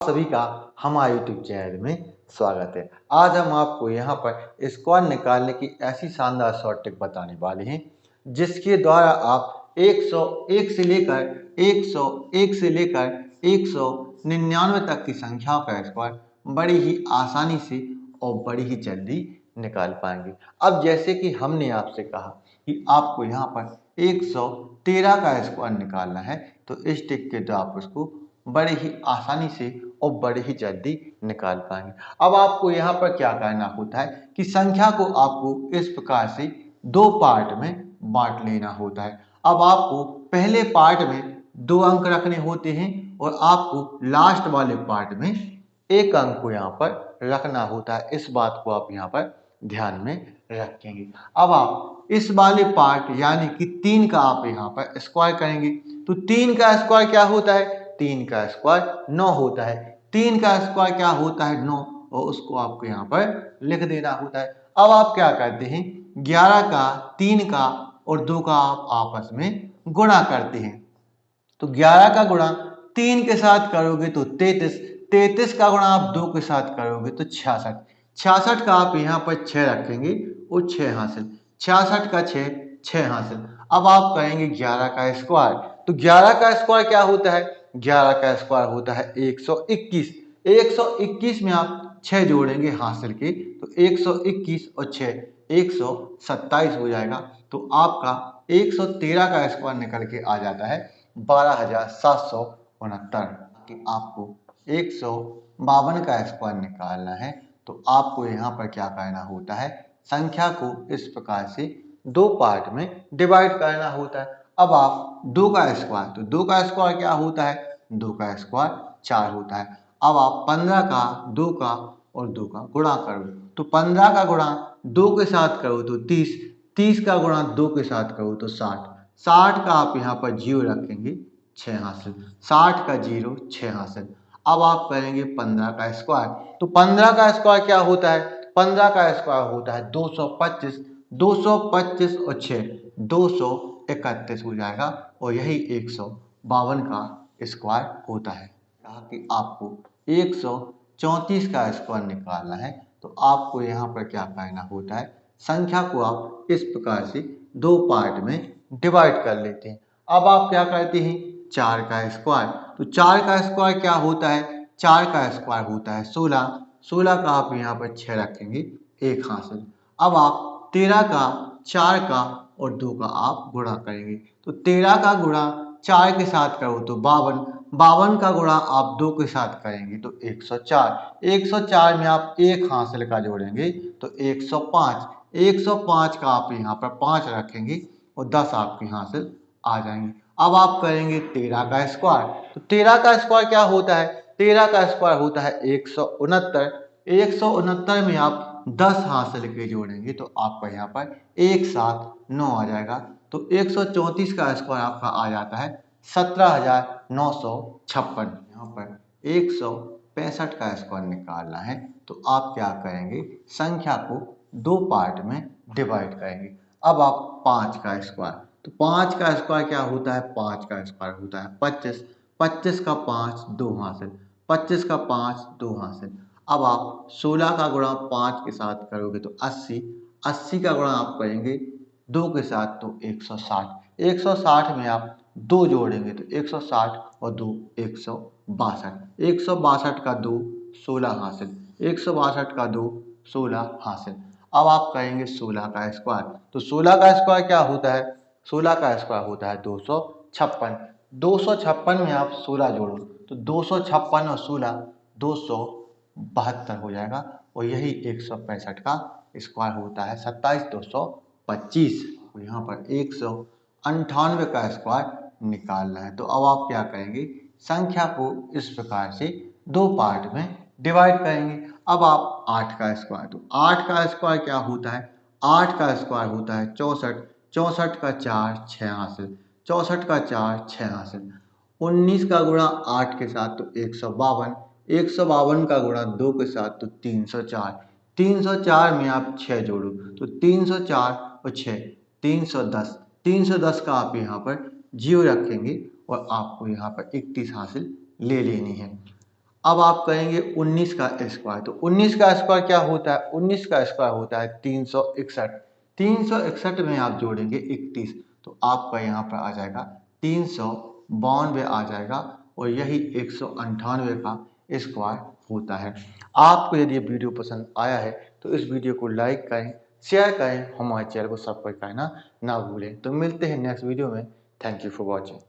सभी का हमारे YouTube चैनल में स्वागत है। आज हम आपको यहाँ पर स्क्वायर निकालने की ऐसी शानदार शॉर्ट ट्रिक बताने वाले हैं जिसके द्वारा आप 101 से लेकर 101 से लेकर 199 तक की संख्याओं का स्क्वायर बड़ी ही आसानी से और बड़ी ही जल्दी निकाल पाएंगे। अब जैसे कि हमने आपसे कहा कि आपको यहाँ पर 113 का स्क्वायर निकालना है, तो इस ट्रिक के द्वारा आप उसको बड़े ही आसानी से और बड़े ही जल्दी निकाल पाएंगे। अब आपको यहाँ पर क्या करना होता है कि संख्या को आपको इस प्रकार से दो पार्ट में बांट लेना होता है। अब आपको पहले पार्ट में 2 अंक रखने होते हैं और आपको लास्ट वाले पार्ट में 1 अंक को यहाँ पर रखना होता है। इस बात को आप यहाँ पर ध्यान में रखेंगे। अब आप इस वाले पार्ट यानी कि 3 का आप यहाँ पर स्क्वायर करेंगे, तो 3 का स्क्वायर क्या होता है? 3 का स्क्वायर 9 होता है। 3 का स्क्वायर क्या होता है? 9, और उसको आपको यहाँ पर लिख देना होता है। अब आप क्या करते हैं, 11 का, 3 का और 2 का आप आपस में गुणा करते हैं। तो 11 का गुणा 3 के साथ करोगे तो 33, 33 का गुणा आप 2 के साथ करोगे तो 66, 66 का आप यहाँ पर 6 रखेंगे और 6 हासिल, 66 का 6, 6 हासिल। अब आप करेंगे 11 का स्क्वायर, तो 11 का स्क्वायर क्या होता है? 11 का स्क्वायर होता है 121। 121 में आप 6 जोड़ेंगे हासिल के, तो 121 और 6 127 हो जाएगा। तो आपका 113 का स्क्वायर निकल के आ जाता है 12,769। कि आपको 152 का स्क्वायर निकालना है, तो आपको यहाँ पर क्या करना होता है, संख्या को इस प्रकार से दो पार्ट में डिवाइड करना होता है। अब आप 2 का स्क्वायर, तो 2 का स्क्वायर क्या होता है? 2 का स्क्वायर 4 होता है। अब आप 15 का, 2 का और 2 का गुणा करो, तो 15 का गुणा 2 के साथ करो तो 30, 30 का गुणा 2 के साथ करो तो 60, 60 का आप यहाँ पर 0 रखेंगे, 6 हासिल, 60 का 0, 6 हासिल। अब आप करेंगे 15 का स्क्वायर, तो 15 का स्क्वायर क्या होता है? 15 का स्क्वायर होता है 225, 225 और 6 231 हो जाएगा, और यही 152 का स्क्वायर होता है। कहा कि आपको 134 का स्क्वायर निकालना है, तो आपको यहाँ पर क्या करना होता है, संख्या को आप इस प्रकार से दो पार्ट में डिवाइड कर लेते हैं। अब आप क्या करते हैं, 4 का स्क्वायर, तो 4 का स्क्वायर क्या होता है? 4 का स्क्वायर होता है 16, 16 का आप यहाँ पर 6 रखेंगे, 1 हासिल। अब आप 13 का, 4 का और 2 का आप गुणा करेंगे, तो 13 का गुणा 4 के साथ करो तो 52, 52 का गुणा आप 2 के साथ करेंगे तो 104, 104 में आप 1 हासिल का जोड़ेंगे तो 105, 105 का आप यहाँ पर 5 रखेंगे और 10 आपके हासिल आ जाएंगे। अब आप करेंगे 13 का स्क्वायर, तो 13 का स्क्वायर क्या होता है? 13 का स्क्वायर होता है 169, 169 में आप 10 हासिल के जोड़ेंगे तो आपका यहाँ पर 179 आ जाएगा। तो 134 का स्क्वायर आपका आ जाता है 17,956। यहाँ पर 165 का स्क्वायर निकालना है, तो आप क्या करेंगे, संख्या को दो पार्ट में डिवाइड करेंगे। अब आप 5 का स्क्वायर, तो 5 का स्क्वायर क्या होता है? 5 का स्क्वायर होता है 25, 25 का 5, 2 हासिल, 25 का 5, 2 हासिल। अब आप 16 का गुणा 5 के साथ करोगे तो 80, 80 का गुणा आप करेंगे 2 के साथ तो 160, 160 में आप 2 जोड़ेंगे तो 160 और 2 162, 162 का 2 16 हासिल, 162 का 2 16 हासिल। अब आप करेंगे 16 का स्क्वायर, तो 16 का स्क्वायर क्या होता है? 16 का स्क्वायर होता है 256, 256 में आप 16 जोड़ो तो 256 और 16 272 हो जाएगा, और यही 165 का स्क्वायर होता है 27,225। यहाँ पर 198 का स्क्वायर निकालना है, तो अब आप क्या करेंगे, संख्या को इस प्रकार से दो पार्ट में डिवाइड करेंगे। अब आप 8 का स्क्वायर, तो 8 का स्क्वायर क्या होता है? 8 का स्क्वायर होता है 64, 64 का 4, 6 हासिल, 64 का 4, 6 हासिल। 19 का गुणा 8 के साथ तो 152, 152 का गुणा 2 के साथ तो 304, 304 में आप 6 जोड़ो तो 304 और 6 310, 310 का आप यहाँ पर 0 रखेंगे और आपको यहाँ पर 31 हासिल ले लेनी है। अब आप कहेंगे 19 का स्क्वायर, तो 19 का स्क्वायर क्या होता है? 19 का स्क्वायर होता है 361। 361 में आप जोड़ेंगे 31, तो आपका यहाँ पर आ जाएगा 392 आ जाएगा, और यही 198 का स्क्वायर होता है। आपको यदि ये वीडियो पसंद आया है तो इस वीडियो को लाइक करें, शेयर करें, हमारे चैनल को सब्सक्राइब करना ना भूलें। तो मिलते हैं नेक्स्ट वीडियो में। Thank you for watching.